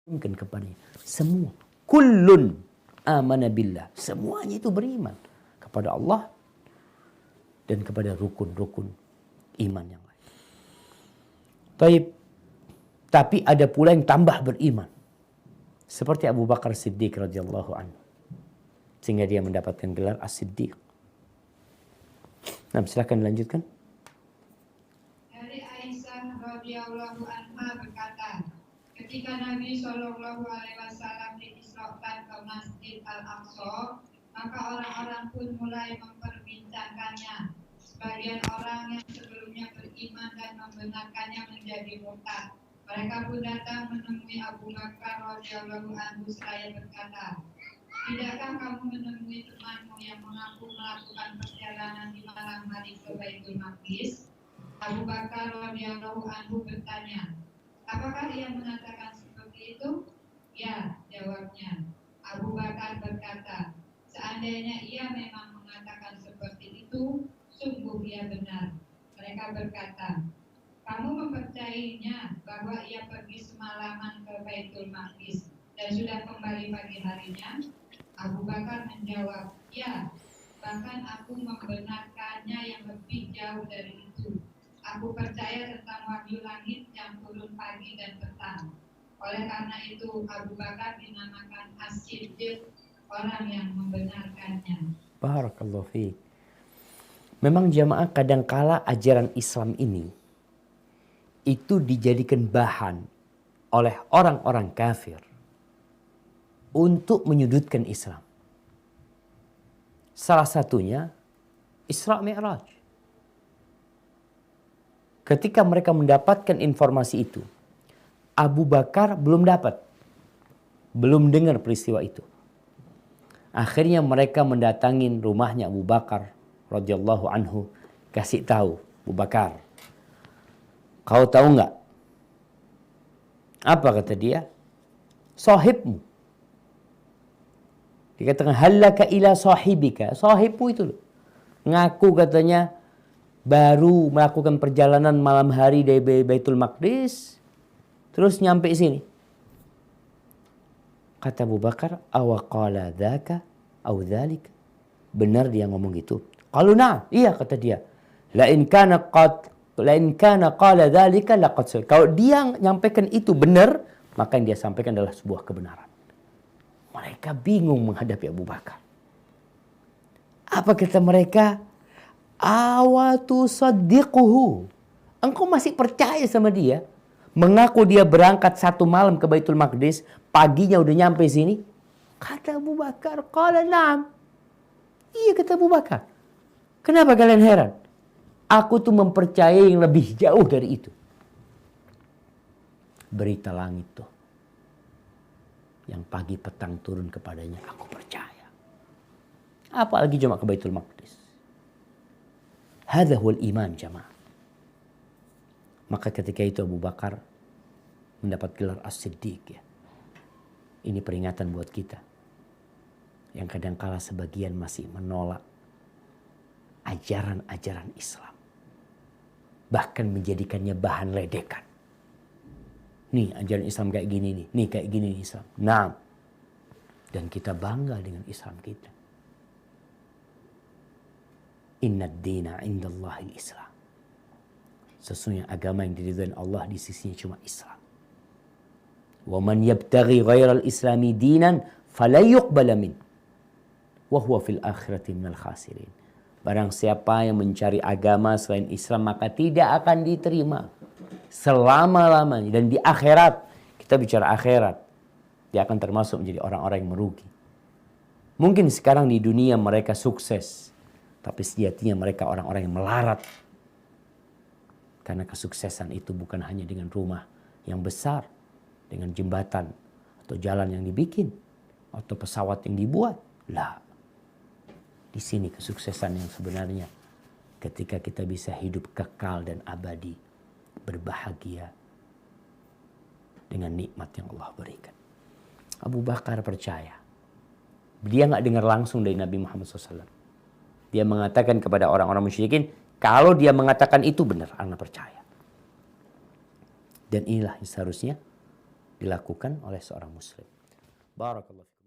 Mungkin kepadanya semua kullun amana billah, semuanya itu beriman kepada Allah dan kepada rukun-rukun iman yang lain. Tapi ada pula yang tambah beriman seperti Abu Bakar Siddiq radhiyallahu anhu sehingga dia mendapatkan gelar As-Siddiq. Nah, silakan lanjutkan. Dari Aisyah radhiyallahu anha berkata, ketika Nabi Shallallahu Alaihi Wasallam diisrokan ke Masjid Al-Aqsa, maka orang-orang pun mulai memperbincangkannya. Sebagian orang yang sebelumnya beriman dan membenarkannya menjadi murtad. Mereka pun datang menemui Abu Bakar radhiyallahu anhu seraya berkata, tidakkah kamu menemui temanmu yang mengaku melakukan perjalanan di malam hari ke Baitul Maqdis? Abu Bakar radhiyallahu anhu bertanya, apakah ia mengatakan seperti itu? Ya, jawabnya. Abu Bakar berkata, seandainya ia memang mengatakan seperti itu, sungguh ia benar. Mereka berkata, kamu mempercayainya bahwa ia pergi semalaman ke Baitul Maqdis dan sudah kembali pagi harinya? Abu Bakar menjawab, ya, bahkan aku membenarkannya yang lebih jauh dari itu. Aku percaya tentang wahyu langit yang turun pagi dan petang. Oleh karena itu Abu Bakar dinamakan As-Siddiq, orang yang membenarkannya. Barakallahu fiik. Memang jamaah kadangkala ajaran Islam ini itu dijadikan bahan oleh orang-orang kafir untuk menyudutkan Islam. Salah satunya Isra Mi'raj. Ketika mereka mendapatkan informasi itu, Abu Bakar belum dapat. Belum dengar peristiwa itu. Akhirnya mereka mendatangin rumahnya Abu Bakar radhiyallahu anhu, kasih tahu, Abu Bakar, kau tahu nggak? Apa kata dia? Sahibmu. Dikatakan halaka ila sahibika. Sahibmu itu loh. Ngaku katanya baru melakukan perjalanan malam hari dari Baitul Maqdis, terus nyampe sini. Kata Abu Bakar, awaqala dzaka aw dzalika. Benar dia ngomong gitu? Qalu na'am, iya kata dia. La in kana qala dzalika laqad. Kalau dia nyampaikan itu benar, maka yang dia sampaikan adalah sebuah kebenaran. Mereka bingung menghadapi Abu Bakar. Apa kata mereka? Awatu saddiquhu. Engkau masih percaya sama dia? Mengaku dia berangkat satu malam ke Baitul Maqdis, paginya udah nyampe sini. Kata Abu Bakar, qala na'am. Iya kata Abu Bakar. Kenapa kalian heran? Aku tuh mempercayai yang lebih jauh dari itu. Berita langit tuh. Yang pagi petang turun kepadanya, aku percaya. Apalagi cuma ke Baitul Maqdis. Hadza huwal iman jamaah. Maka ketika itu Abu Bakar mendapat gelar As-Siddiq ya. Ini peringatan buat kita. Yang kadangkala sebagian masih menolak ajaran-ajaran Islam. Bahkan menjadikannya bahan ledekan. Nih ajaran Islam kayak gini nih. Nih kayak gini nih Islam. Nah. Dan kita bangga dengan Islam kita. Inna ad-dina indallahil Islam. Sesungguhnya agama yang diridhai Allah di sisinya cuma Islam. Wa man yabtaghi ghairal islami dinan fala yuqbala min wa huwa fil akhirati minal khasirin. Barang siapa yang mencari agama selain Islam maka tidak akan diterima selama-lamanya. Dan di akhirat, kita bicara akhirat, dia akan termasuk menjadi orang-orang yang merugi. Mungkin sekarang di dunia mereka sukses, tapi sejatinya mereka orang-orang yang melarat. Karena kesuksesan itu bukan hanya dengan rumah yang besar, dengan jembatan atau jalan yang dibikin, atau pesawat yang dibuat. Lah, di sini kesuksesan yang sebenarnya ketika kita bisa hidup kekal dan abadi, berbahagia dengan nikmat yang Allah berikan. Abu Bakar percaya. Dia nggak dengar langsung dari Nabi Muhammad SAW. Dia mengatakan kepada orang-orang musyrikin, kalau dia mengatakan itu benar, ana percaya. Dan inilah yang seharusnya dilakukan oleh seorang muslim. Barakallahu fikum.